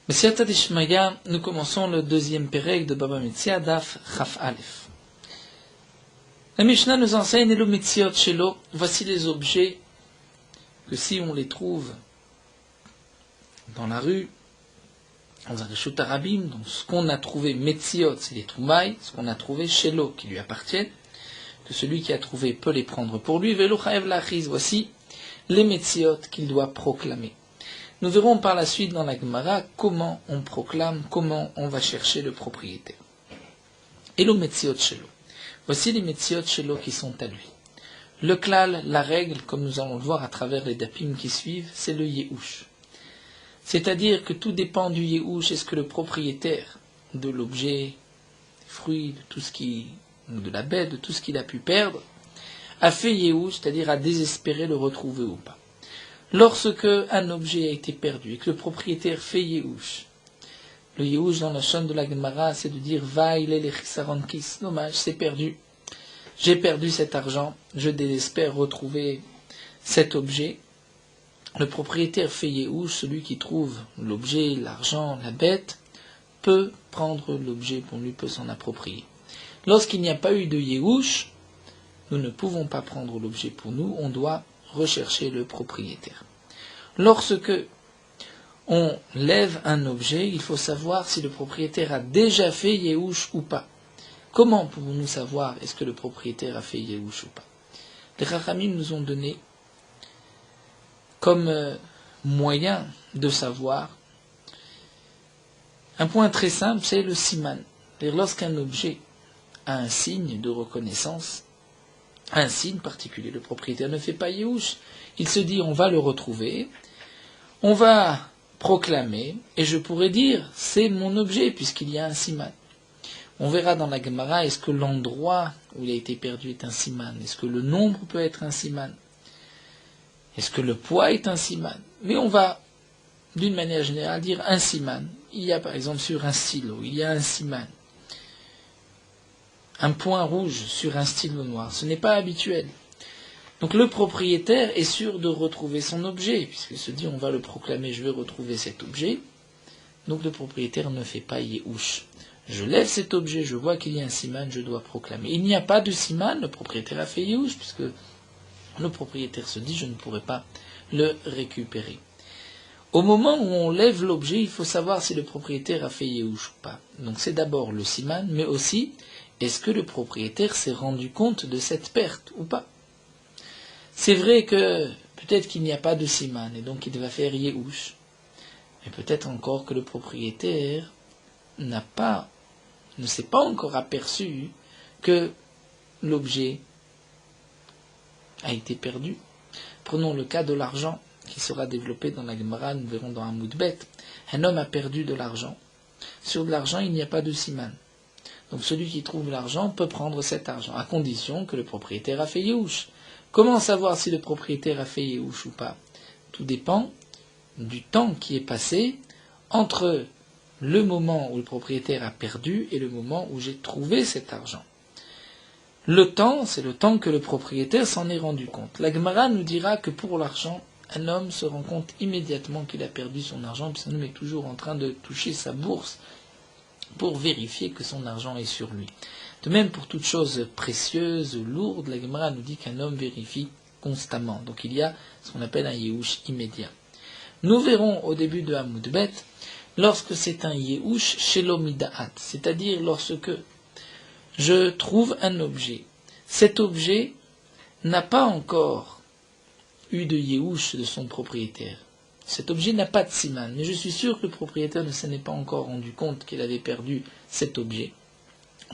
B'siyata d'Ishmaya, nous commençons le deuxième pérec de Baba Metzia, Daf Chaf Aleph. La Mishnah nous enseigne Elo Metziot Shelo, voici les objets que si on les trouve dans la rue, dans un Reshut Arabim, donc ce qu'on a trouvé Metziot, c'est les Troumaï, ce qu'on a trouvé Shelo, qui lui appartiennent, que celui qui a trouvé peut les prendre pour lui, Velo Chaev Lachiz, voici les Metziot qu'il doit proclamer. Nous verrons par la suite dans la Gemara comment on proclame, comment on va chercher le propriétaire. Elo Metziot Shelo. Voici les Metziot Shelo qui sont à lui. Le klal, la règle, comme nous allons le voir à travers les dapim qui suivent, c'est le yehush. C'est-à-dire que tout dépend du yehush. Est-ce que le propriétaire de l'objet, des fruits, de la bête, de tout ce qu'il a pu perdre, a fait yehush, c'est-à-dire a désespéré le retrouver ou pas. Lorsque un objet a été perdu et que le propriétaire fait yehush, le yehush dans la chaîne de la Gemara, c'est de dire Vaïle les chisaronkis, dommage, c'est perdu. J'ai perdu cet argent, je désespère retrouver cet objet. Le propriétaire fait yehush, celui qui trouve l'objet, l'argent, la bête, peut prendre l'objet pour lui, peut s'en approprier. Lorsqu'il n'y a pas eu de yehush, nous ne pouvons pas prendre l'objet pour nous, on doit rechercher le propriétaire. Lorsque on lève un objet, il faut savoir si le propriétaire a déjà fait yehush ou pas. Comment pouvons-nous savoir est-ce que le propriétaire a fait yehush ou pas? Les Chachamim nous ont donné comme moyen de savoir un point très simple, c'est le siman. C'est-à-dire lorsqu'un objet a un signe de reconnaissance, un signe particulier, le propriétaire ne fait pas yehush, il se dit on va le retrouver, on va proclamer, et je pourrais dire c'est mon objet puisqu'il y a un siman. On verra dans la Gemara, est-ce que l'endroit où il a été perdu est un siman? Est-ce que le nombre peut être un siman? Est-ce que le poids est un siman? Mais on va, d'une manière générale, dire un siman. Il y a par exemple sur un stylo, il y a un siman. Un point rouge sur un stylo noir, ce n'est pas habituel. Donc le propriétaire est sûr de retrouver son objet, puisqu'il se dit on va le proclamer, je vais retrouver cet objet. Donc le propriétaire ne fait pas yehush. Je lève cet objet, je vois qu'il y a un siman, je dois proclamer. Il n'y a pas de siman, le propriétaire a fait yehush, puisque le propriétaire se dit je ne pourrai pas le récupérer. Au moment où on lève l'objet, il faut savoir si le propriétaire a fait yehush ou pas. Donc c'est d'abord le siman, mais aussi est-ce que le propriétaire s'est rendu compte de cette perte ou pas? C'est vrai que peut-être qu'il n'y a pas de siman et donc il va faire yehush. Mais peut-être encore que le propriétaire ne s'est pas encore aperçu que l'objet a été perdu. Prenons le cas de l'argent qui sera développé dans la Gemara, nous verrons dans Amoud Bet. Un homme a perdu de l'argent. Sur de l'argent, il n'y a pas de siman. Donc celui qui trouve l'argent peut prendre cet argent, à condition que le propriétaire a fait yehush. Comment savoir si le propriétaire a fait yehush ou pas? Tout dépend du temps qui est passé entre le moment où le propriétaire a perdu et le moment où j'ai trouvé cet argent. Le temps, c'est le temps que le propriétaire s'en est rendu compte. La Gemara nous dira que pour l'argent, un homme se rend compte immédiatement qu'il a perdu son argent, puisqu'un homme est toujours en train de toucher sa bourse pour vérifier que son argent est sur lui. De même, pour toute chose précieuse, lourde, la Gemara nous dit qu'un homme vérifie constamment. Donc il y a ce qu'on appelle un yehush immédiat. Nous verrons au début de Amoud Bet, lorsque c'est un yehush shelo mida'at, c'est-à-dire lorsque je trouve un objet. Cet objet n'a pas encore eu de yehush de son propriétaire. Cet objet n'a pas de siman, mais je suis sûr que le propriétaire ne s'en est pas encore rendu compte qu'il avait perdu cet objet.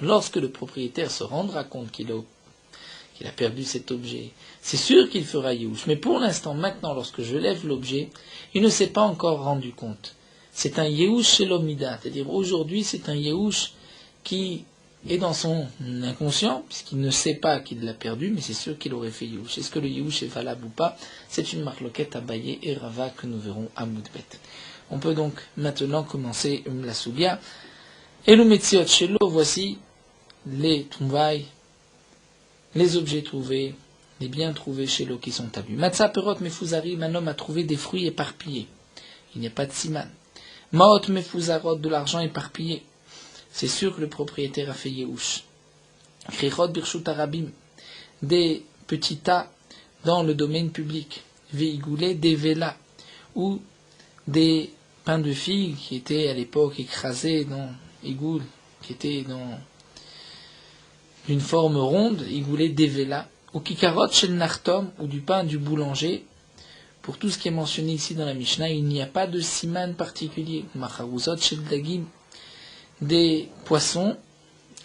Lorsque le propriétaire se rendra compte qu'il a perdu cet objet, c'est sûr qu'il fera yehush. Mais pour l'instant, maintenant, lorsque je lève l'objet, il ne s'est pas encore rendu compte. C'est un yehush shelo mida, c'est-à-dire aujourd'hui c'est un yehush qui est dans son inconscient, puisqu'il ne sait pas qu'il l'a perdu, mais c'est sûr qu'il aurait fait yehush. Est-ce que le yehush est valable ou pas? C'est une marloquette à Abaye et Rava que nous verrons à Moudbet. On peut donc maintenant commencer la soubia. Et le Metziot Shelo, voici les Tumvaï, les objets trouvés, les biens trouvés chez l'eau qui sont à lui. Matzah perot mefuzarim, un homme a trouvé des fruits éparpillés. Il n'y a pas de siman. Maot mefuzarot, de l'argent éparpillé. C'est sûr que le propriétaire a fait Yehush. Krichot birshut arabim, des petits tas dans le domaine public. Veigoulé des vélas, ou des pains de figues qui étaient à l'époque écrasés dans Igoul, qui étaient dans d'une forme ronde, Igoulé des vélas, ou kikarot shel nartom, ou du pain du boulanger. Pour tout ce qui est mentionné ici dans la Mishnah, il n'y a pas de siman particulier. Macharuzot shel dagim, des poissons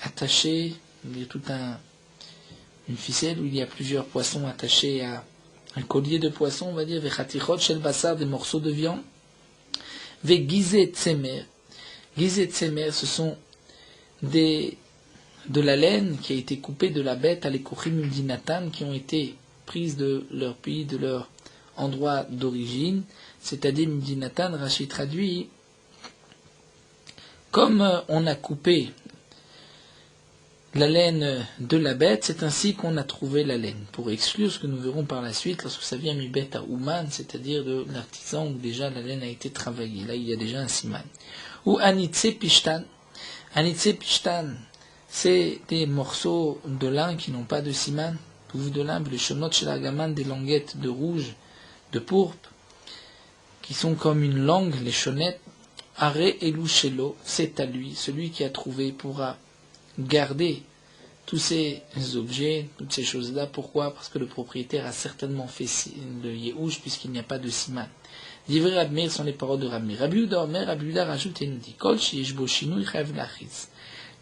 attachés, il y a une ficelle où il y a plusieurs poissons attachés à un collier de poissons, on va dire, vechatichot shel basar, des morceaux de viande, vegizet tsemer. Gizet tsemer, ce sont de la laine qui a été coupée de la bête à l'ékochim udinatan, qui ont été prises de leur pays, de leur endroit d'origine, c'est-à-dire Midinatan, Rashi traduit, comme on a coupé la laine de la bête, c'est ainsi qu'on a trouvé la laine. Pour exclure ce que nous verrons par la suite, lorsque ça vient mi bête à Ouman, c'est-à-dire de l'artisan où déjà la laine a été travaillée. Là, il y a déjà un siman. Ou Anitse Pishtan. Anitse Pishtan, c'est des morceaux de lin qui n'ont pas de siman. Vous de lin, le shonot chez la gaman, des languettes de rouge, de pourpre, qui sont comme une langue, les chonettes. Are Elushelo, c'est à lui, celui qui a trouvé pourra garder tous ces objets, toutes ces choses-là. Pourquoi? Parce que le propriétaire a certainement fait le Yehush, puisqu'il n'y a pas de siman. Divrei Rab Meir sont les paroles de Rab Meir. Rabbi Yehuda Omer, Rabbi Yehuda rajoute et nous dit, Kol sheyesh bo shinui chayav lachiz.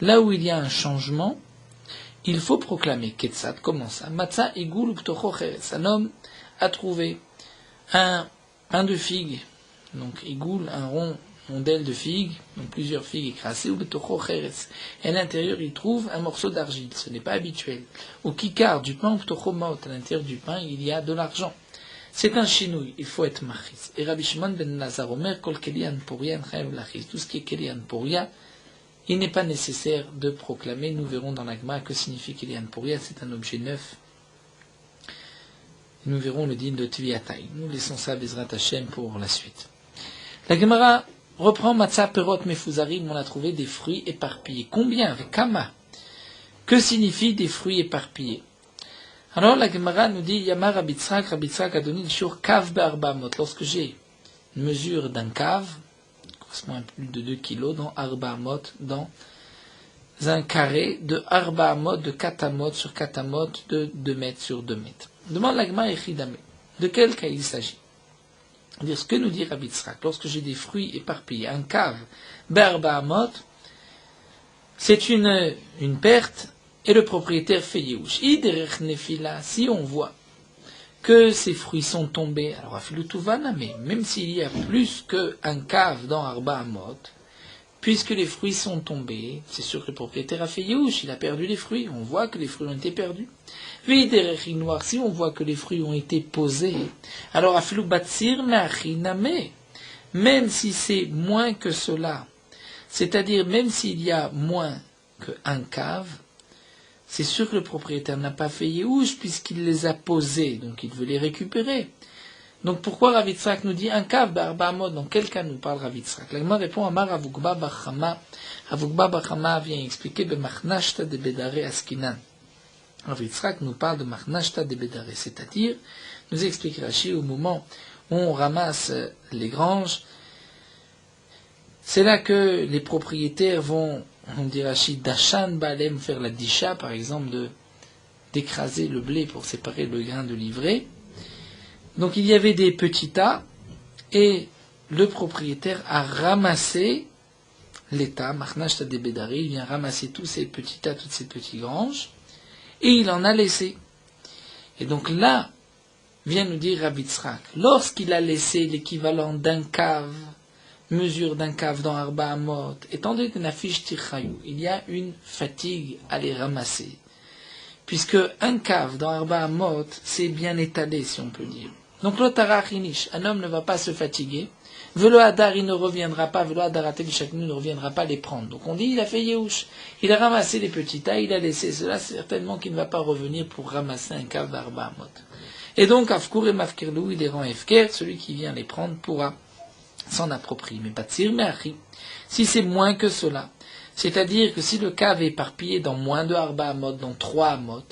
Là où il y a un changement, il faut proclamer. Ketzat, comment ça? Matza igul uptocho cheres. Un homme a trouvé un pain de figue, donc igul, un rondelle de figue, donc plusieurs figues écrasées, ou betocho cheres. Et à l'intérieur, il trouve un morceau d'argile. Ce n'est pas habituel. Au kikar, du pain, ou betocho maot. À l'intérieur du pain, il y a de l'argent. C'est un chinouille, il faut être machis. Et Rabbi Shimon ben Lazar Omer, kol kelian pourrian chayav lachis. Tout ce qui est kelian pourria, il n'est pas nécessaire de proclamer. Nous verrons dans l'agma que signifie kelian pourria. C'est un objet neuf. Nous verrons le din de Tviataï. Nous laissons ça Bezrat Hashem pour la suite. La Gemara reprend Matzah Perot Mefuzarim. On a trouvé des fruits éparpillés. Combien? Avec Kama. Que signifie des fruits éparpillés? Alors la Gemara nous dit Yamar Rabitzrak a donné le shur Kav Be'arbamot. Lorsque j'ai une mesure d'un kav, correspond à plus de 2 kilos, dans Arbamot, dans un carré de Arbamot, de Katamot sur Katamot, de 2 mètres sur 2 mètres. Demande la Gemara Echidame. De quel cas il s'agit? Dire ce que nous dit Rabbi Tzrak, lorsque j'ai des fruits éparpillés, un cave, Be'arbamot, c'est une perte, et le propriétaire fait Yehush. Iderech nefila, si on voit que ces fruits sont tombés, alors afilu tuvana, mais même s'il y a plus qu'un cave dans Arbamot, puisque les fruits sont tombés, c'est sûr que le propriétaire a fait Yehush, il a perdu les fruits, on voit que les fruits ont été perdus. Noir, si on voit que les fruits ont été posés, alors afilu batsir me'achiname, même si c'est moins que cela, c'est-à-dire même s'il y a moins qu'un cave, c'est sûr que le propriétaire n'a pas fait Yehush puisqu'il les a posés, donc il veut les récupérer. Donc pourquoi Rav Yitzhak nous dit un cave Be'arbamot? Dans quel cas nous parle Rav Yitzhak? L'Agma répond Amar Ravukba Bachama. Ravukba Bachama vient expliquer Bemachnashta de Bedare Askinan. Rav Yitzhak nous parle de Machnashta de Bedare, c'est-à-dire, nous explique Rashi, au moment où on ramasse les granges, c'est là que les propriétaires vont, on dit Rashi, Dashan Balem, faire la disha, par exemple, d'écraser le blé pour séparer le grain de l'ivraie. Donc il y avait des petits tas, et le propriétaire a ramassé l'état, Machnashta de Bedare, il vient ramasser tous ces petits tas, toutes ces petites granges, et il en a laissé. Et donc là, vient nous dire Rav Yitzhak, lorsqu'il a laissé l'équivalent d'un cave, mesure d'un cave dans Arba Amot, étant donné qu'on affiche Tirchayou, il y a une fatigue à les ramasser. Puisque un cave dans Arba Amot, c'est bien étalé, si on peut dire. Donc l'otarachinish, un homme ne va pas se fatiguer. Velo Hadar, il ne reviendra pas, Velo Hadaratel Shaknu ne reviendra pas les prendre. Donc on dit, il a fait Yehush. Il a ramassé les petits tas, il a laissé cela, certainement qu'il ne va pas revenir pour ramasser un cave d'Arba Amot. Et donc, Afkur et Mafkirlou, il les rend Efker, celui qui vient les prendre pourra s'en approprie. Mais batsir me'achi, si c'est moins que cela, c'est-à-dire que si le cave est éparpillé dans moins de arba amot, dans 3 amot,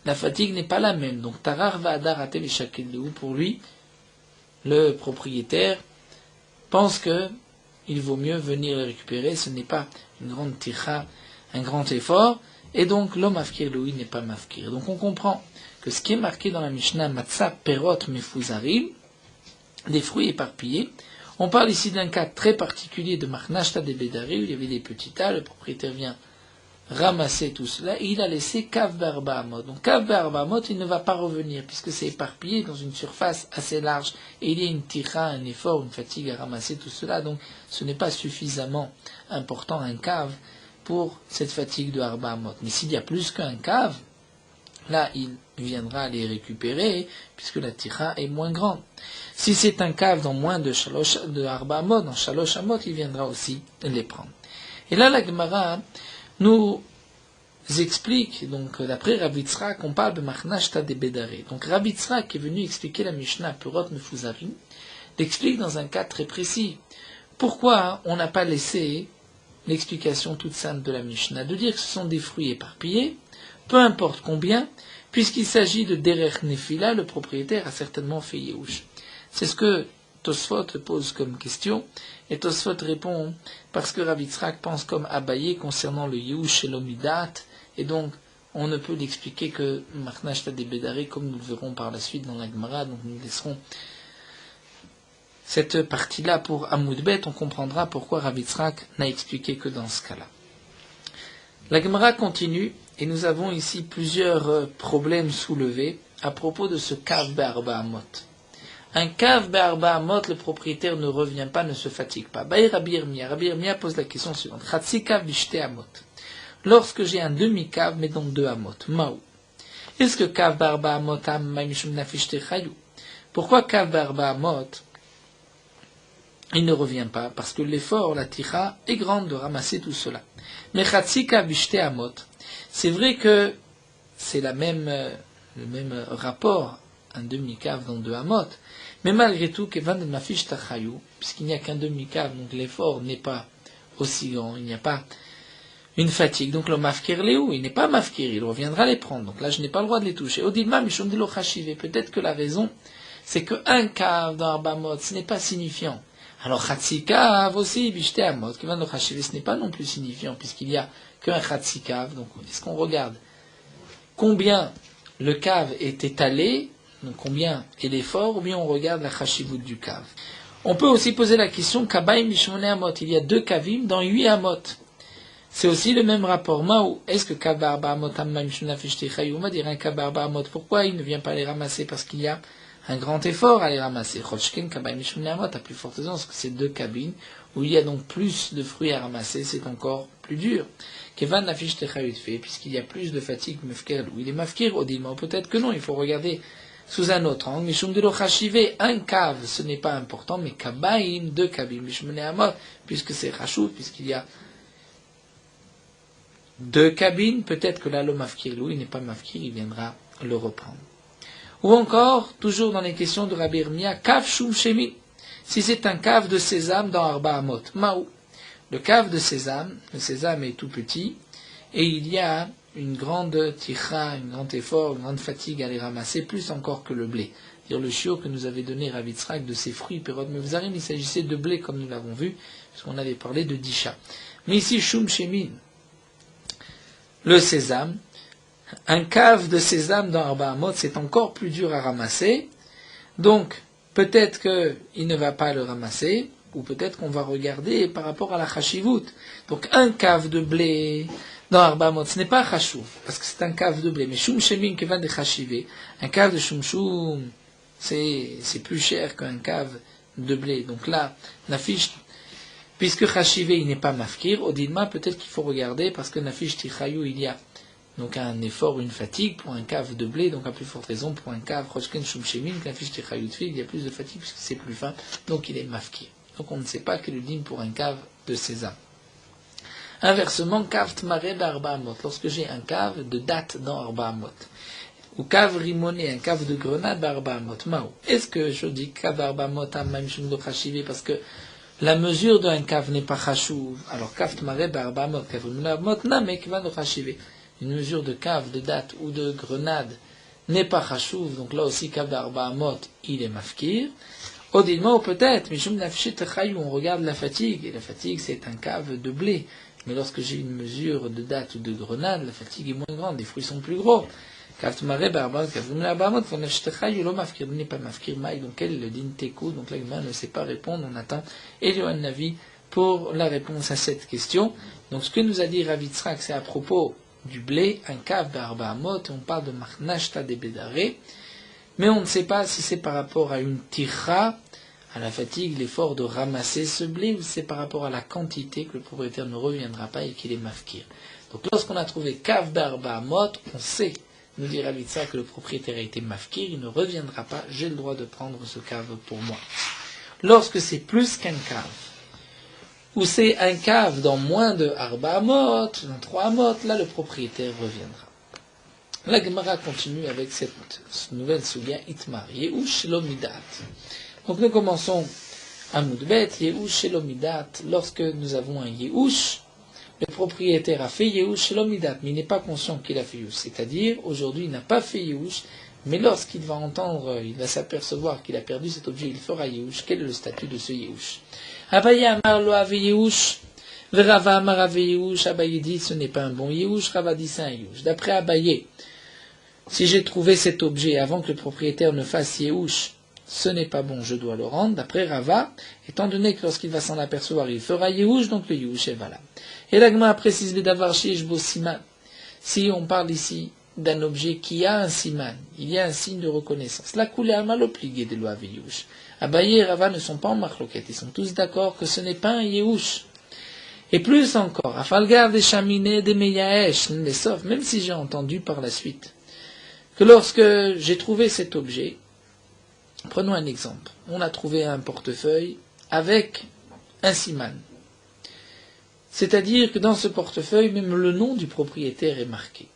la fatigue n'est pas la même. Donc tarar va adarate v'shakilou, pour lui, le propriétaire pense que il vaut mieux venir le récupérer, ce n'est pas une grande tira, un grand effort, et donc l'homme mafkir lui n'est pas mafkir. Donc on comprend que ce qui est marqué dans la Mishnah, matzah perot mefuzarim, des fruits éparpillés, on parle ici d'un cas très particulier de Marnashta de Bédari, où il y avait des petits tas, le propriétaire vient ramasser tout cela, et il a laissé Kav Barba Amot. Donc Kav Barba Amot, il ne va pas revenir, puisque c'est éparpillé dans une surface assez large, et il y a une tira, un effort, une fatigue à ramasser tout cela, donc ce n'est pas suffisamment important un cave pour cette fatigue de Arba Amot. Mais s'il y a plus qu'un cave, là il viendra les récupérer, puisque la tira est moins grande. Si c'est un cave dans moins de Arba Amot, dans Shalosh Amot, il viendra aussi les prendre. Et là la Gemara nous explique, donc d'après Rav Yitzhak, on parle de Marnashta de Bédaré. Donc Rav Yitzhak qui est venu expliquer la Mishnah Perot Mefuzarim, l'explique dans un cas très précis. Pourquoi on n'a pas laissé l'explication toute simple de la Mishnah, de dire que ce sont des fruits éparpillés, peu importe combien, puisqu'il s'agit de Derer Nefila, le propriétaire a certainement fait Yehush. C'est ce que Tosfot pose comme question, et Tosfot répond parce que Rav Yitzhak pense comme Abaye concernant le Yehush et l'Omidat, et donc on ne peut l'expliquer que Marnashta de Bédaré, comme nous le verrons par la suite dans la Gemara, donc nous laisserons cette partie-là pour Amoudbet, on comprendra pourquoi Rav Yitzhak n'a expliqué que dans ce cas-là. La Gemara continue, et nous avons ici plusieurs problèmes soulevés à propos de ce Kav Be'arba Amot. Un Kav Be'arba Amot, le propriétaire ne revient pas, ne se fatigue pas. Baï Rabbi Yirmiyah pose la question suivante. Chatsi Kav Bishte Amot. Lorsque j'ai un demi-Kav, mais donc 2 Amot. Maou. Est-ce que Kav Be'arba Amot am Maïmishum Nafishte Chayou? Pourquoi Kav Be'arba Amot il ne revient pas? Parce que l'effort, la tira, est grande de ramasser tout cela. Mais Chatsi Kav Bishte Amot. C'est vrai que c'est le même rapport, un demi-cave dans 2 amot, mais malgré tout, Kevan de Mafish Tachayou, puisqu'il n'y a qu'un demi-cave, donc l'effort n'est pas aussi grand, il n'y a pas une fatigue. Donc le mafkir léou, il n'est pas mafkir, il reviendra les prendre. Donc là, je n'ai pas le droit de les toucher. Odilma Mishum Dilo Chashive, peut-être que la raison, c'est qu'un cave dans Arba Amot, ce n'est pas signifiant. Alors Chatsi Kav aussi, Bishte Amot, Kevan de Chashive, ce n'est pas non plus signifiant, puisqu'il y a qu'un Chatsi Kav. Donc est-ce qu'on regarde combien le cave est étalé, donc combien est l'effort, ou bien on regarde la chashivut du cave. On peut aussi poser la question, Kabaim Mishmone Amot, il y a 2 kavim dans 8 amot. C'est aussi le même rapport. Maou, est-ce que Kabarba Amot Amma Mishmona Fishte Chayou, on va dire un Kabarba Amot, pourquoi il ne vient pas les ramasser? Parce qu'il y a un grand effort à les ramasser. Chochken Kabaim Mishmone Amot, à plus forte raison, parce que c'est 2 cabines, où il y a donc plus de fruits à ramasser, c'est encore plus dur. Kevan Nafish Techayut fait, puisqu'il y a plus de fatigue mefker, où il est mafkir, Odilma, peut-être que non, il faut regarder sous un autre angle. Mishum de l'Ochachivé, un cave, ce n'est pas important, mais Kabaim, 2 kabim, Mishmone Amot, puisque c'est Rachou, puisqu'il y a 2 cabines, peut-être que là, le mafkir, lui, il n'est pas mafkir, il viendra le reprendre. Ou encore, toujours dans les questions de Rabbi Yirmiyah, Kav Shum Shemi, si c'est un cave de sésame dans Arba Amot, Maou. Le cave de sésame, le sésame est tout petit, et il y a une grande tira, un grand effort, une grande fatigue à les ramasser, plus encore que le blé. C'est-à-dire le chiot que nous avait donné Rav Yitzhak de ses fruits, Perot Mevzarim, il s'agissait de blé, comme nous l'avons vu, puisqu'on avait parlé de Disha. Mais ici, Shum Shemin, le sésame, un cave de sésame dans Arba Amot, c'est encore plus dur à ramasser, donc peut-être qu'il ne va pas le ramasser, ou peut-être qu'on va regarder par rapport à la chashivut. Donc un cave de blé dans Arba Amot, ce n'est pas chashuv, parce que c'est un cave de blé, mais shum shemin kevan de chashivé, un cave de shum shum, c'est plus cher qu'un cave de blé. Donc là, nafish, puisque chashivé il n'est pas mafkir, au dilma peut-être qu'il faut regarder, parce que nafish tichayou il y a donc un effort, une fatigue pour un cave de blé, donc à plus forte raison pour un cave choshken shum shemin, nafish tichayou il y a plus de fatigue puisque c'est plus fin, donc il est mafkir. Donc on ne sait pas quel est le digne pour un cave de sésame. Inversement, cave tmaré d'Arba Amot, lorsque j'ai un cave de date dans Arba Amot, ou cave rimoné, un cave de grenade d'Arba Amot, Mao. Est-ce que je dis cave d'Arba Amot à Mamshum de Chachivé parce que la mesure d'un cave n'est pas chachouv, alors cave tmaré barba mot, cave mot, namek va no chachivé. Une mesure de cave, de date ou de grenade n'est pas chachouv, donc là aussi cave d'arba mot, il est mafkir. Odilma, ou peut-être, mais on regarde la fatigue, et la fatigue c'est un cave de blé. Mais lorsque j'ai une mesure de date ou de grenade, la fatigue est moins grande, les fruits sont plus gros. Donc quel est le din teku? Donc l'agma ne sait pas répondre, on attend Eliyahu Navi pour la réponse à cette question. Donc ce que nous a dit Rav Yitzhak, c'est à propos du blé, un cave d'arba amot, on parle de machnashta de bedare, mais on ne sait pas si c'est par rapport à une tira, à la fatigue, l'effort de ramasser ce blé, ou c'est par rapport à la quantité que le propriétaire ne reviendra pas et qu'il est mafkir. Donc lorsqu'on a trouvé cave d'arba amot, on sait, nous dit Rav Yitzhak, que le propriétaire a été mafkir, il ne reviendra pas, j'ai le droit de prendre ce cave pour moi. Lorsque c'est plus qu'un cave, ou c'est un cave dans moins de arba amot, dans 3 amot, là le propriétaire reviendra. La Gemara continue avec cette nouvelle soubia Itmar, Yehush Lomidat. Donc nous commençons à Moudbet, Yehush Lomidat. Lorsque nous avons un Yehush, le propriétaire a fait Yehush Lomidat, mais il n'est pas conscient qu'il a fait Yehush. C'est-à-dire, aujourd'hui il n'a pas fait Yehush, mais lorsqu'il va entendre, il va s'apercevoir qu'il a perdu cet objet, il fera Yehush. Quel est le statut de ce Yehush? Abaye Amar lo ave Yehush, Verava Amar ave Yehush. Abaye dit ce n'est pas un bon Yehush, Rava dit c'est un Yehush. D'après Abaye, si j'ai trouvé cet objet avant que le propriétaire ne fasse Yehush, ce n'est pas bon, je dois le rendre. D'après Rava, étant donné que lorsqu'il va s'en apercevoir, il fera Yehush, donc le Yehush est valable. Et l'agma précise Bedavar Sheish Bo Siman. Si on parle ici d'un objet qui a un siman, il y a un signe de reconnaissance. La coulée a mal obligé des lois Yehush. Abaye et Rava ne sont pas en marloquette, ils sont tous d'accord que ce n'est pas un Yehush. Et plus encore, Afalgar des chaminées des Meyaesh, les sauf, même si j'ai entendu par la suite que lorsque j'ai trouvé cet objet, prenons un exemple, on a trouvé un portefeuille avec un siman. C'est-à-dire que dans ce portefeuille, même le nom du propriétaire est marqué.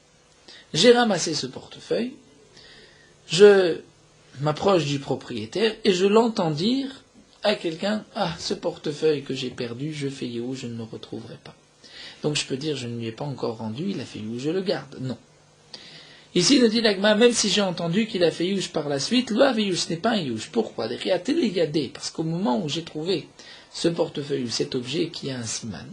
J'ai ramassé ce portefeuille, je m'approche du propriétaire et je l'entends dire à quelqu'un, ah, ce portefeuille que j'ai perdu, je fais Yehush, je ne le retrouverai pas. Donc je peux dire, je ne lui ai pas encore rendu, il a fait Yehush, je le garde. Non. Ici, nous dit l'agma, même si j'ai entendu qu'il a fait Yehush par la suite, le Yehush, ce n'est pas un Yehush. Pourquoi? Parce qu'au moment où j'ai trouvé ce portefeuille ou cet objet qui a un siman,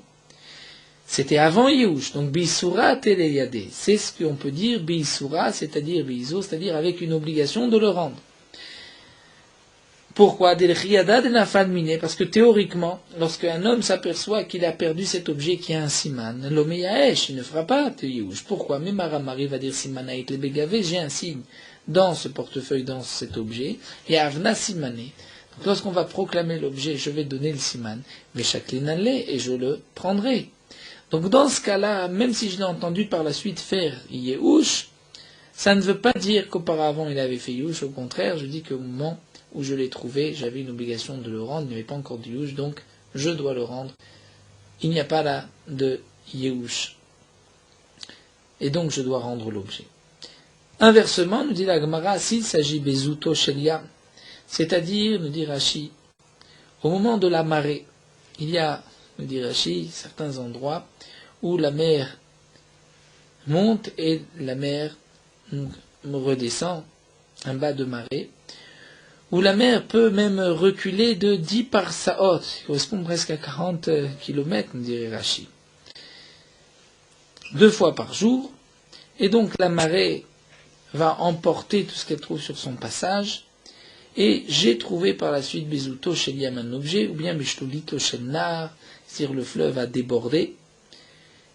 c'était avant Yehush. Donc, Bisura Teleyade. C'est ce qu'on peut dire Bisura, c'est-à-dire Biso, c'est-à-dire avec une obligation de le rendre. Pourquoi? Parce que théoriquement, lorsque un homme s'aperçoit qu'il a perdu cet objet qui a un siman, l'omeyaesh, il ne fera pas Yehush. Pourquoi? Mais Maramari va dire simanaït le begavé, j'ai un signe dans ce portefeuille, dans cet objet, et avna simané. Donc lorsqu'on va proclamer l'objet, je vais donner le siman, mais chaklinale, et je le prendrai. Donc dans ce cas-là, même si je l'ai entendu par la suite faire Yehush, ça ne veut pas dire qu'auparavant il avait fait Yehush, au contraire, je dis qu'au moment où je l'ai trouvé, j'avais une obligation de le rendre, il n'y avait pas encore de Yehush, donc je dois le rendre. Il n'y a pas là de Yehush. Et donc je dois rendre l'objet. Inversement, nous dit la Gemara, s'il s'agit Bezuto Shelia, c'est-à-dire, nous dit Rashi, au moment de la marée, il y a, nous dit Rashi, certains endroits où la mer monte et la mer redescend, un bas de marée, où la mer peut même reculer de 10 parsaot, qui correspond presque à 40 km, nous dirait Rashi. 2 fois par jour, et donc la marée va emporter tout ce qu'elle trouve sur son passage, et j'ai trouvé par la suite Bezuto Sheliam un objet, ou bien Beshtolito Shelnar, c'est-à-dire le fleuve a débordé,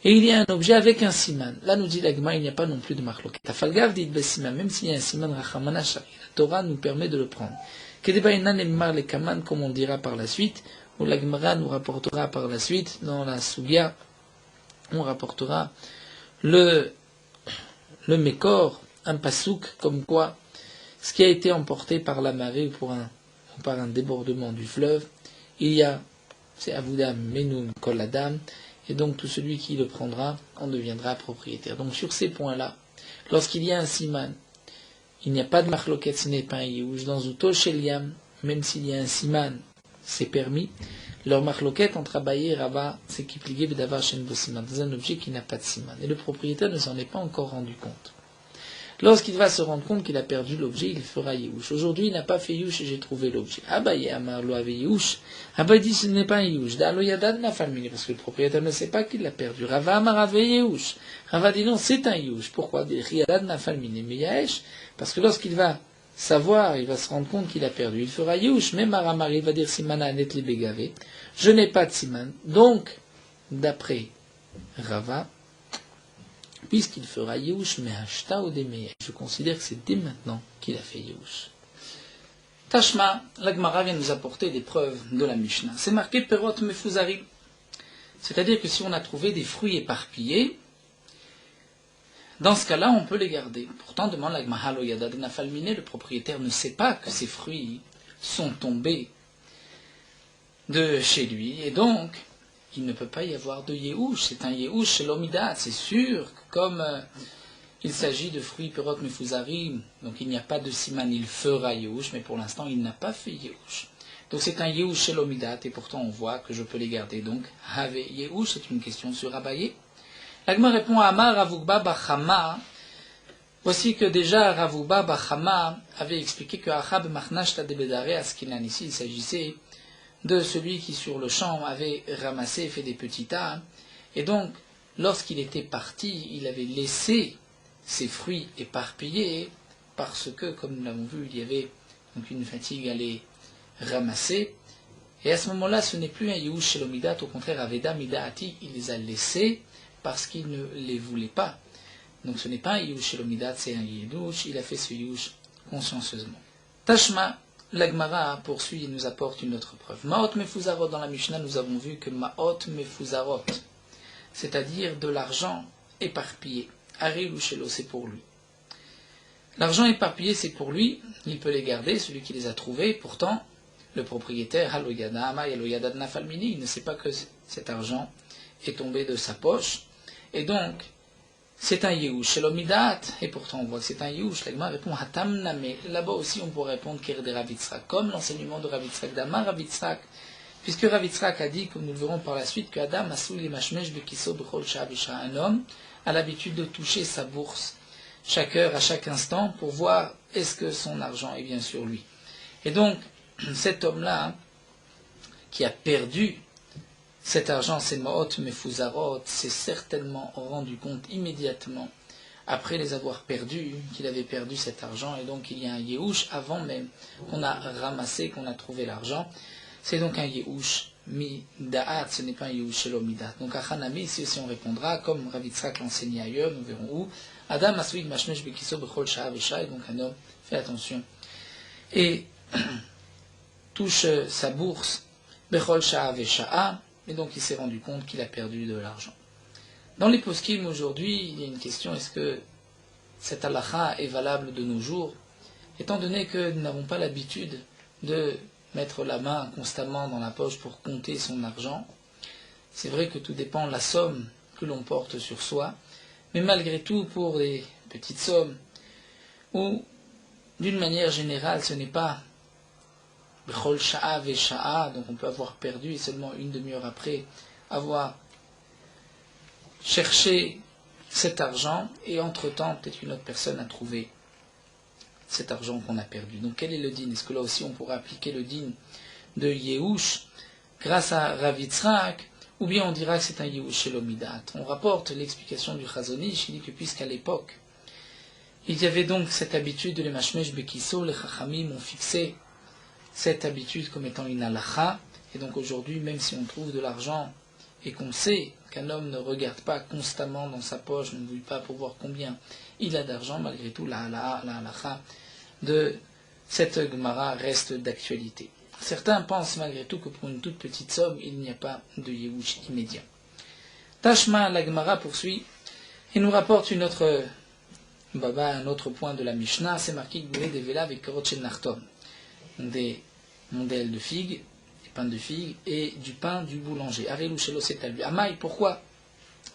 et il y a un objet avec un siman. Là nous dit l'agma, il n'y a pas non plus de marloquet. Tafalgav dit besiman, même s'il y a un siman rachamana shari, la Torah nous permet de le prendre. Kedebainan emar le kaman, comme on dira par la suite, ou l'agmara nous rapportera par la suite, dans la Sugia, on rapportera le Mekor, un pasouk, comme quoi, ce qui a été emporté par la marée ou par un débordement du fleuve, il y a, c'est Avudam Menum Kol Adam, et donc tout celui qui le prendra en deviendra propriétaire. Donc sur ces points-là, lorsqu'il y a un siman, il n'y a pas de marloquette, ce n'est pas un Yehush. Dans Uto Sheliam, même s'il y a un siman, c'est permis. Leur marloquette entre Abaye et Rava, c'est qui pliait Bedavar Shen Bosiman, dans un objet qui n'a pas de siman. Et le propriétaire ne s'en est pas encore rendu compte. Lorsqu'il va se rendre compte qu'il a perdu l'objet, il fera Yehush. Aujourd'hui, il n'a pas fait Yehush et j'ai trouvé l'objet. Abaye Amar lo avait Yehush. Abaye dit ce n'est pas un Yehush. Dalo Yadad n'a falmine, parce que le propriétaire ne sait pas qu'il l'a perdu. Rava Amar avait Yehush. Rava dit non, c'est un Yehush. Pourquoi? Yadad n'a falmine. Mais Yaesh, parce que lorsqu'il va savoir, il va se rendre compte qu'il a perdu. Il fera Yehush. Même Maramar, il va dire Simana Anet li Begave. Je n'ai pas de Siman. Donc, d'après Rava, puisqu'il fera Yehush, mais Hashta ou Demeye. Je considère que c'est dès maintenant qu'il a fait Yehush. Tashma, la Gemara vient nous apporter des preuves de la Mishnah. C'est marqué Perot Mefuzari. C'est-à-dire que si on a trouvé des fruits éparpillés, dans ce cas-là, on peut les garder. Pourtant, demande la Gemara lo Yadad Nafalmine, le propriétaire ne sait pas que ces fruits sont tombés de chez lui, et donc, il ne peut pas y avoir de Yehush. C'est un Yehush chez l'Omidat, c'est sûr que comme il s'agit de fruits Perot Mefuzari, donc il n'y a pas de siman, il fera Yehush, mais pour l'instant il n'a pas fait Yehush. Donc c'est un Yehush chez l'Omidat, et pourtant on voit que je peux les garder. Donc, Have Yehush, c'est une question sur Abaye. L'Agma répond à Amar Ravugba Bachama. Voici que déjà Ravugba Bachama avait expliqué que Achab Machnash Tadebedare Askinan, ici il s'agissait de celui qui sur le champ avait ramassé et fait des petits tas, et donc lorsqu'il était parti, il avait laissé ses fruits éparpillés, parce que, comme nous l'avons vu, il y avait donc une fatigue à les ramasser, et à ce moment-là, ce n'est plus un Yehush chez l'Omidat, au contraire, Aveda Midaati, il les a laissés parce qu'il ne les voulait pas. Donc ce n'est pas un Yehush chez l'Omidat, c'est un Yehush, il a fait ce Yehush consciencieusement. Tashma, la Gemara poursuit et nous apporte une autre preuve. Ma'ot mefuzarot, dans la Mishnah, nous avons vu que Ma'ot mefuzarot, c'est-à-dire de l'argent éparpillé. Ari Lushelo, c'est pour lui. L'argent éparpillé, c'est pour lui, il peut les garder, celui qui les a trouvés. Pourtant, le propriétaire, Haloyadama, Yaloyadad Nafalmini, il ne sait pas que cet argent est tombé de sa poche. Et donc, c'est un Yehush chez l'Omidat, et pourtant on voit que c'est un Yehush. L'Agma répond Hatam Name. Là-bas aussi on pourrait répondre Ker de Rav Yitzhak, comme l'enseignement de Rav Yitzhak d'Amar Rav Yitzhak, puisque Rav Yitzhak a dit, comme nous le verrons par la suite, que Adam Asoul et Mashmesh Bekiso Bechol Shavisha, un homme a l'habitude de toucher sa bourse chaque heure, à chaque instant, pour voir est-ce que son argent est bien sur lui. Et donc, cet homme-là, qui a perdu cet argent, c'est Ma'ot Mefuzarot, s'est certainement rendu compte immédiatement, après les avoir perdus, qu'il avait perdu cet argent, et donc il y a un Yehush avant même qu'on a ramassé, qu'on a trouvé l'argent. C'est donc un Yehush Midaat, ce n'est pas un Yehush Shelo Midat. Donc à Hanami, ici aussi on répondra, comme Rav Yitzhak l'enseignait ailleurs, nous verrons où, Adam Aswig Mashmesh Bekiso Bechol Sha'a Vesha, et donc un homme fait attention, et touche sa bourse, Bechol Sha'a Vesha, et donc il s'est rendu compte qu'il a perdu de l'argent. Dans les poskim aujourd'hui, il y a une question, est-ce que cette halakha est valable de nos jours, étant donné que nous n'avons pas l'habitude de mettre la main constamment dans la poche pour compter son argent. C'est vrai que tout dépend de la somme que l'on porte sur soi, mais malgré tout, pour des petites sommes, ou d'une manière générale, ce n'est pas Bechol Sha'a Vesha'a, donc on peut avoir perdu et seulement une demi-heure après avoir cherché cet argent, et entre-temps, peut-être une autre personne a trouvé cet argent qu'on a perdu. Donc quel est le din? Est-ce que là aussi on pourra appliquer le din de Yehush grâce à Rav Yitzhak, ou bien on dira que c'est un Yehush chez l'Omidat? On rapporte l'explication du Chazonish, il dit que puisqu'à l'époque, il y avait donc cette habitude de les Mashmesh Bekiso, les Chachamim ont fixé cette habitude comme étant une halakha, et donc aujourd'hui, même si on trouve de l'argent et qu'on sait qu'un homme ne regarde pas constamment dans sa poche, ne bouille pas pour voir combien il a d'argent, malgré tout, la halakha de cette Gemara reste d'actualité. Certains pensent malgré tout que pour une toute petite somme, il n'y a pas de Yehush immédiat. Tashma, la Gemara poursuit et nous rapporte un autre point de la Mishnah, c'est marqué des Vela avec Korotchen Narton, des mondelles de figues, des pains de figues et du pain du boulanger. Arelu Shelo Setalbi. Amaï, pourquoi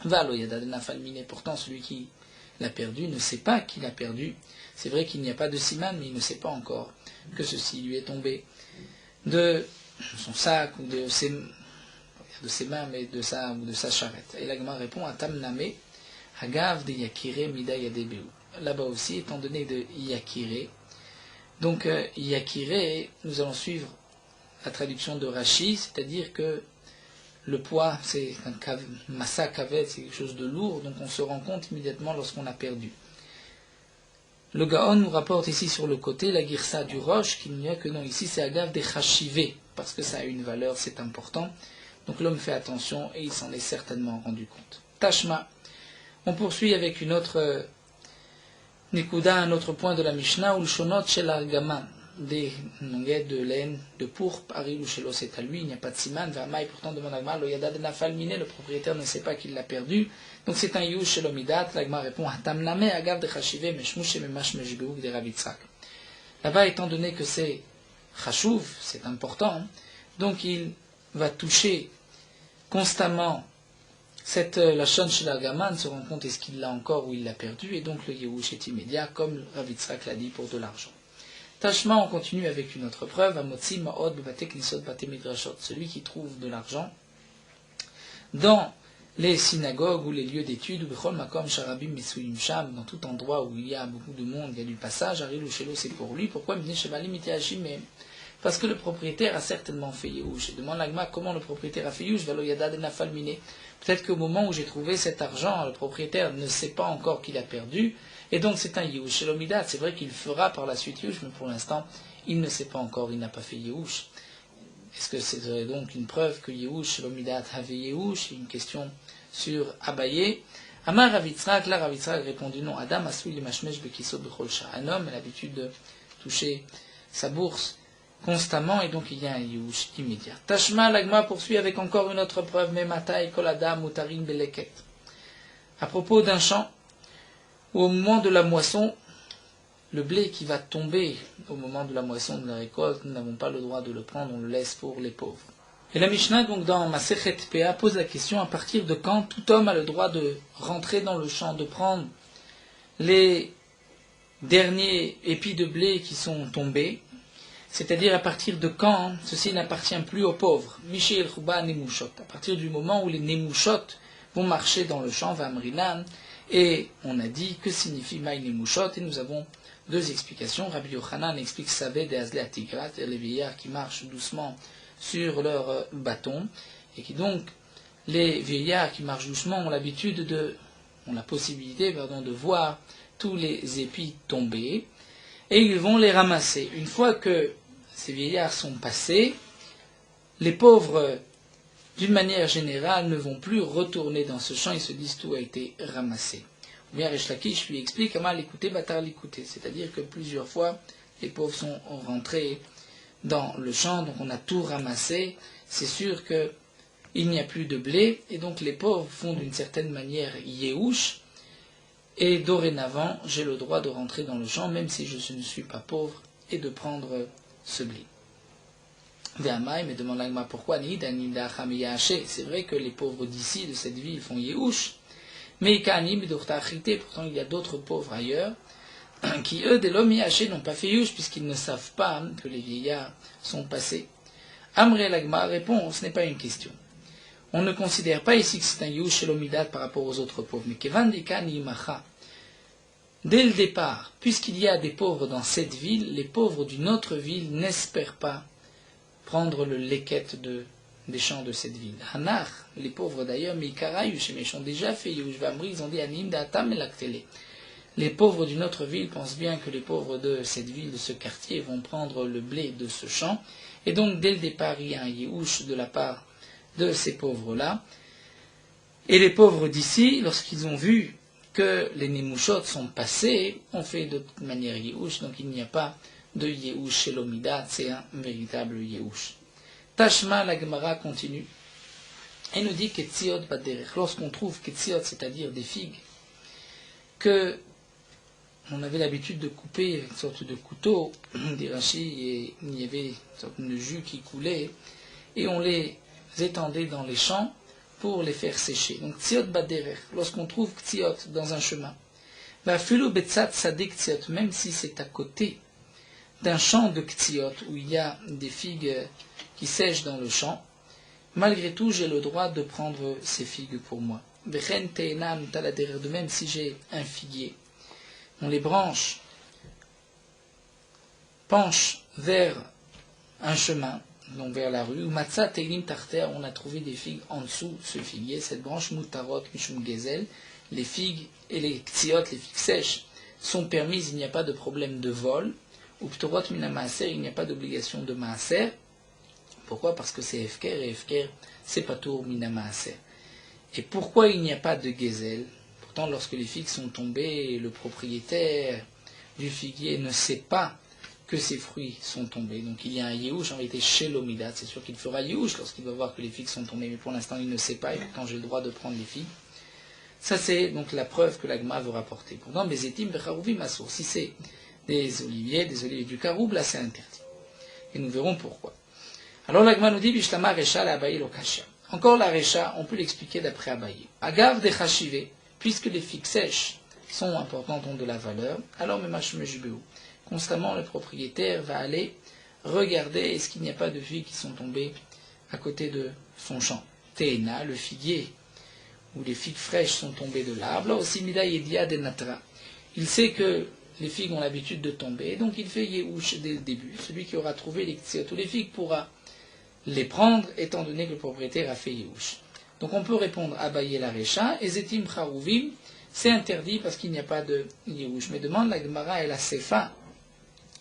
va loyada de Nafalmine? Pourtant, celui qui l'a perdu ne sait pas qu'il a perdu. C'est vrai qu'il n'y a pas de siman, mais il ne sait pas encore que ceci lui est tombé de son sac ou de ses de ses mains, mais de sa charrette. Et la Gemara répond à Tamname, Hagav de Yakire Mida Yadebeu. Là-bas aussi, étant donné de Yakire, donc Yakire, nous allons suivre la traduction de Rashi, c'est-à-dire que le poids, c'est un massa kavet, c'est quelque chose de lourd, donc on se rend compte immédiatement lorsqu'on a perdu. Le Gaon nous rapporte ici sur le côté la girsa du roche, qu'il n'y a que non, ici c'est Agav des Chachivé, parce que ça a une valeur, c'est important. Donc l'homme fait attention et il s'en est certainement rendu compte. Tashma, on poursuit avec une autre Nikuda, un autre point de la Mishnah, ou le shonot shel argaman, des nonguettes de laine, de pourpre, Aril ou Shelo, c'est à lui, il n'y a pas de siman, Vamaï, pourtant demande Agmar, lo yada de nafal miné, le propriétaire ne sait pas qu'il l'a perdu, donc c'est un yush shelo midat, l'Agmar répond, Hatamname, agav de chachive, meshmouche, memash, meshbeouk, de ravitzrak. Là-bas, étant donné que c'est chachouv, c'est important, donc il va toucher constamment la shon chez l'Argaman, se rend compte est-ce qu'il l'a encore ou il l'a perdu, et donc le yush est immédiat, comme Ravitzrak l'a dit, pour de l'argent. Tashma, on continue avec une autre preuve, Amotzi Ma'od Bate Knisot Bate Midrashot, celui qui trouve de l'argent dans les synagogues ou les lieux d'études, ou Bechol Makom Sharabim Mesuyim Sham, dans tout endroit où il y a beaucoup de monde, il y a du passage, Aril ou Shelo, c'est pour lui. Pourquoi Mine Shevalim Itiashim? Parce que le propriétaire a certainement fait Yehush. Et demande l'Agma comment le propriétaire a fait Yehush, Valo Yada de Nafal Mine. Peut-être qu'au moment où j'ai trouvé cet argent, le propriétaire ne sait pas encore qu'il a perdu, et donc c'est un Yehush. Chez l'Omidat, c'est vrai qu'il fera par la suite Yehush, mais pour l'instant, il ne sait pas encore, il n'a pas fait Yehush. Est-ce que ce serait donc une preuve que Yehush, chez l'Omidat, avait Yehush? Une question sur Abaye. Amar Ravitzrak, là Ravitzrak répondit non. Adam Asoui Limashmesh Bekiso Becholcha. Un homme a l'habitude de toucher sa bourse constamment, et donc il y a un Yehush immédiat. Tashma, l'Agma poursuit avec encore une autre preuve, Memata et Kolada Mutarin Beleket. À propos d'un champ, où au moment de la moisson, le blé qui va tomber au moment de la moisson de la récolte, nous n'avons pas le droit de le prendre, on le laisse pour les pauvres. Et la Mishnah, donc dans Masechet Pea, pose la question à partir de quand tout homme a le droit de rentrer dans le champ, de prendre les derniers épis de blé qui sont tombés, c'est-à-dire à partir de quand ceci n'appartient plus aux pauvres. Michel Chouba Nemushot, à partir du moment où les Nemushot vont marcher dans le champ, Vamrinan, et on a dit que signifie Maï Nemushot, et nous avons deux explications. Rabbi Yochanan explique Saved et Azle Atigrat, les vieillards qui marchent doucement sur leur bâton, et qui donc, les vieillards qui marchent doucement ont la possibilité de voir tous les épis tomber, et ils vont les ramasser. Une fois que ces vieillards sont passés, les pauvres, d'une manière générale, ne vont plus retourner dans ce champ, ils se disent tout a été ramassé. Ou bien Resh Lakish lui explique comment l'écouter, bâtard l'écouter. C'est-à-dire que plusieurs fois, les pauvres sont rentrés dans le champ, donc on a tout ramassé. C'est sûr qu'il n'y a plus de blé, et donc les pauvres font d'une certaine manière Yehush, et dorénavant, j'ai le droit de rentrer dans le champ, même si je ne suis pas pauvre, et de prendre ce blé. Ve'amai, mais demande l'Agma pourquoi c'est vrai que les pauvres d'ici, de cette ville, font Yehush, mais pourtant il y a d'autres pauvres ailleurs, qui eux, des l'homme Yaché, n'ont pas fait Yehush, puisqu'ils ne savent pas que les vieillards sont passés. Amré l'Agma répond, ce n'est pas une question. On ne considère pas ici que c'est un Yehush chez l'Omidat par rapport aux autres pauvres, mais dès le départ, puisqu'il y a des pauvres dans cette ville, les pauvres d'une autre ville n'espèrent pas prendre le leket des champs de cette ville. Hanar, les pauvres d'ailleurs, mais ils ont déjà fait Yehush Vamri, ils ont dit Anim Datam Elaktele. Les pauvres d'une autre ville pensent bien que les pauvres de cette ville, de ce quartier, vont prendre le blé de ce champ, et donc dès le départ, il y a un Yehush de la part de ces pauvres-là. Et les pauvres d'ici, lorsqu'ils ont vu que les Nemushot sont passés, ont fait de toute manière Yehush, donc il n'y a pas de Yehush chez l'Omidat, c'est un véritable Yehush. Tashma, la Gemara continue, et nous dit Ketziot Baderech. Lorsqu'on trouve Ketziot, c'est-à-dire des figues, que on avait l'habitude de couper avec une sorte de couteau, des rachis, et il y avait une sorte de jus qui coulait, et on les étendait dans les champs pour les faire sécher. Donc, Ktziot Baderech, lorsqu'on trouve Ktziot dans un chemin, Filu Betzat Sadik Ktziot, même si c'est à côté d'un champ de Ktziot, où il y a des figues qui sèchent dans le champ, malgré tout, j'ai le droit de prendre ces figues pour moi. De même, si j'ai un figuier, dont les branches penchent vers un chemin, donc vers la rue, ou matzah teilim tarter, on a trouvé des figues en dessous ce figuier, cette branche mutarot mishum gezel, les figues et les ksiot, les figues sèches, sont permises, il n'y a pas de problème de vol, ou ptorot mina maaser, il n'y a pas d'obligation de maaser. Pourquoi? Parce que c'est efker, et efker, c'est patour mina maaser. Et pourquoi il n'y a pas de gezel? Pourtant, lorsque les figues sont tombées, le propriétaire du figuier ne sait pas que ses fruits sont tombés. Donc il y a un yéhouch, en réalité, chez l'omidat. C'est sûr qu'il fera yéhouch lorsqu'il va voir que les figues sont tombées, mais pour l'instant, il ne sait pas, et pourtant j'ai le droit de prendre les figues. Ça, c'est donc la preuve que l'agma veut rapporter. Pourtant, bezetim becharouvim assour. Si c'est des oliviers du karoub, là, c'est interdit. Et nous verrons pourquoi. Alors l'agma nous dit, bishtama recha la abaye lokashia. Encore la recha, on peut l'expliquer d'après Abaye. Agav de chachivé, puisque les figues sèches sont importantes, ont de la valeur, alors constamment le propriétaire va aller regarder est-ce qu'il n'y a pas de figues qui sont tombées à côté de son champ. Teena, le figuier, où les figues fraîches sont tombées de l'arbre, là aussi mida yedia de natra. Il sait que les figues ont l'habitude de tomber, donc il fait yéhouch dès le début. Celui qui aura trouvé les ksiot ou les figues pourra les prendre, étant donné que le propriétaire a fait yéhouch. Donc on peut répondre à Abaye la recha, et zetim charouvim, c'est interdit parce qu'il n'y a pas de yéhouch. Mais demande la Gemara et la Sefa,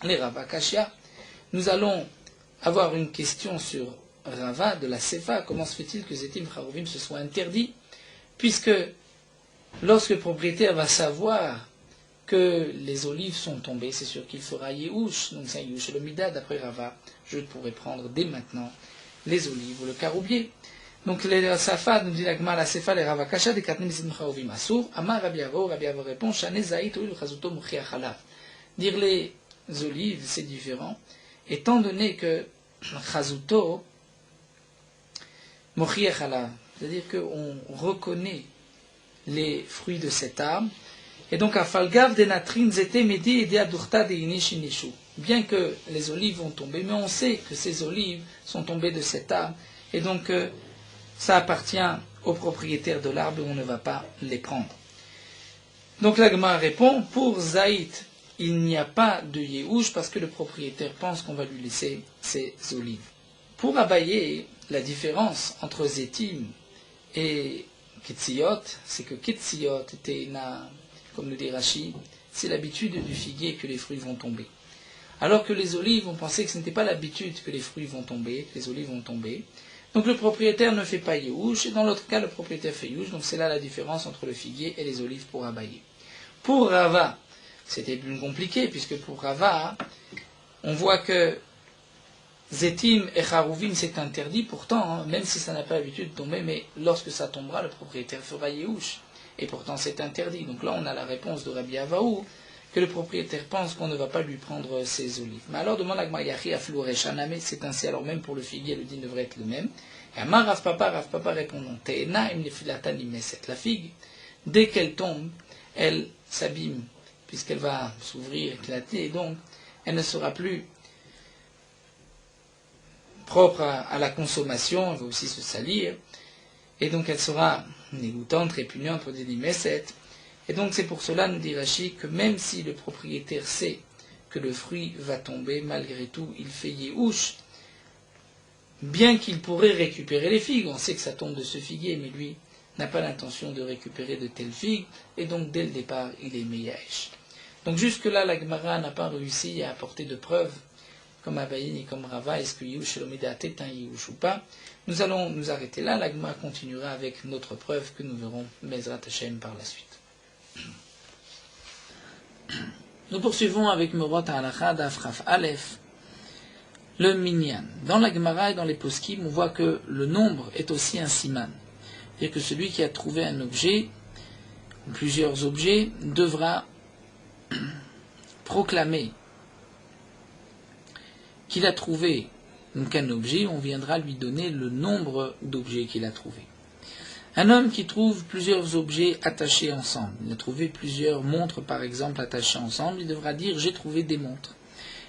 les Rava Kashia. Nous allons avoir une question sur Rava de la Sefa. Comment se fait-il que zetim charouvim se soit interdit? Puisque lorsque le propriétaire va savoir que les olives sont tombées, c'est sûr qu'il fera yéhouch, donc c'est un yéhouch le mida, d'après Rava, je pourrais prendre dès maintenant les olives ou le caroubier. Donc les Safa, nous dit la Gemara, la Sefa, les Rava Kasha, des Katnim Zim Chaouvim Assour, Amar Rabbi Avo répond, Shane Zaït ou Chazuto Mouchiach Halav. Dire les olives, c'est différent, étant donné que Chazuto Mouchiach Halav, c'est-à-dire qu'on reconnaît les fruits de cet arbre, et donc à Falgav de Natrin Zete Medi et Diadurta de Inishinishu. Bien que les olives vont tomber, mais on sait que ces olives sont tombées de cet arbre, et donc ça appartient au propriétaire de l'arbre et on ne va pas les prendre. Donc la Gemara répond, pour Zaït, il n'y a pas de yéhouch parce que le propriétaire pense qu'on va lui laisser ses olives. Pour Abaye, la différence entre Zetim et Ketsiot, c'est que Ketsiot était comme le dit Rashi, c'est l'habitude du figuier que les fruits vont tomber. Alors que les olives, on pensait que ce n'était pas l'habitude que les fruits vont tomber, que les olives vont tomber. Donc le propriétaire ne fait pas yéhouch, et dans l'autre cas, le propriétaire fait yéhouch. Donc c'est là la différence entre le figuier et les olives pour Abaye. Pour Rava, c'était plus compliqué, puisque pour Rava, on voit que Zetim et Charouvim, c'est interdit, pourtant, même si ça n'a pas l'habitude de tomber, mais lorsque ça tombera, le propriétaire fera yéhouch. Et pourtant c'est interdit. Donc là on a la réponse de Rabbi Avaou, que le propriétaire pense qu'on ne va pas lui prendre ses olives. Mais alors demande à Gmayachi à Flourechaname, c'est ainsi, alors même pour le figuier, le din devrait être le même. Et Amar Rav Papa répond non. Te'ena im nefilatan imeset. La figue, dès qu'elle tombe, elle s'abîme, puisqu'elle va s'ouvrir, éclater, et donc elle ne sera plus propre à la consommation, elle va aussi se salir, et donc elle sera dégoûtante, répugnante pour des limeset. Et donc c'est pour cela, nous dit Rashi, que même si le propriétaire sait que le fruit va tomber, malgré tout, il fait yéhouch, bien qu'il pourrait récupérer les figues. On sait que ça tombe de ce figuier, mais lui n'a pas l'intention de récupérer de telles figues, et donc dès le départ, il est meyash. Donc jusque-là, la Gemara n'a pas réussi à apporter de preuves, comme Abaye et comme Rava, est-ce que yéhouch l'omidat est un yéhouch ou pas. Nous allons nous arrêter là, la Gemara continuera avec notre preuve que nous verrons Bezrat Hashem par la suite. Nous poursuivons avec Morot Halacha d'Afraf Aleph, le Minyan. Dans la Gemara et dans les Poskim, on voit que le nombre est aussi un siman. C'est-à-dire que celui qui a trouvé un objet, ou plusieurs objets, devra proclamer qu'il a trouvé donc un objet, on viendra lui donner le nombre d'objets qu'il a trouvé. Un homme qui trouve plusieurs objets attachés ensemble, il a trouvé plusieurs montres par exemple attachées ensemble, il devra dire j'ai trouvé des montres.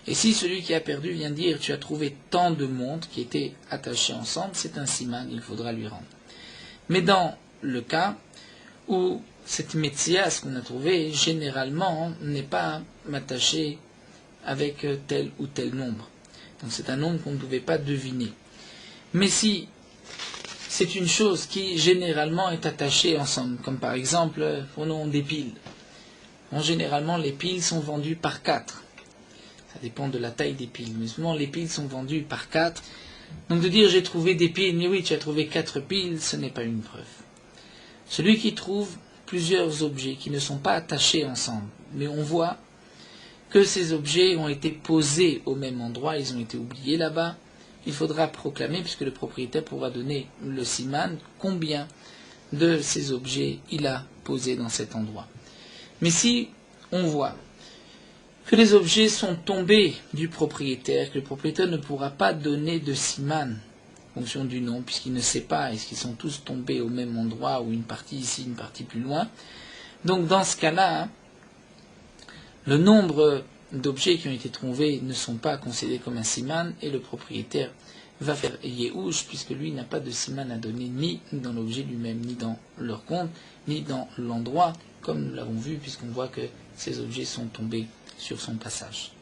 Et si celui qui a perdu vient dire tu as trouvé tant de montres qui étaient attachées ensemble, c'est un siman, il faudra lui rendre. Mais dans le cas où cette métia, ce qu'on a trouvé, généralement n'est pas attachée avec tel ou tel nombre. Donc c'est un nombre qu'on ne pouvait pas deviner. Mais si c'est une chose qui généralement est attachée ensemble, comme par exemple, prenons des piles. Bon, généralement, les piles sont vendues par 4. Ça dépend de la taille des piles. Mais souvent, les piles sont vendues par 4. Donc de dire j'ai trouvé des piles, mais oui, tu as trouvé 4 piles, ce n'est pas une preuve. Celui qui trouve plusieurs objets qui ne sont pas attachés ensemble, mais on voit que ces objets ont été posés au même endroit, ils ont été oubliés là-bas, il faudra proclamer, puisque le propriétaire pourra donner le siman, combien de ces objets il a posés dans cet endroit. Mais si on voit que les objets sont tombés du propriétaire, que le propriétaire ne pourra pas donner de siman en fonction du nom, puisqu'il ne sait pas, est-ce qu'ils sont tous tombés au même endroit, ou une partie ici, une partie plus loin. Donc dans ce cas-là, le nombre d'objets qui ont été trouvés ne sont pas considérés comme un siman, et le propriétaire va faire Yehush, puisque lui n'a pas de siman à donner, ni dans l'objet lui-même, ni dans leur compte, ni dans l'endroit, comme nous l'avons vu, puisqu'on voit que ces objets sont tombés sur son passage.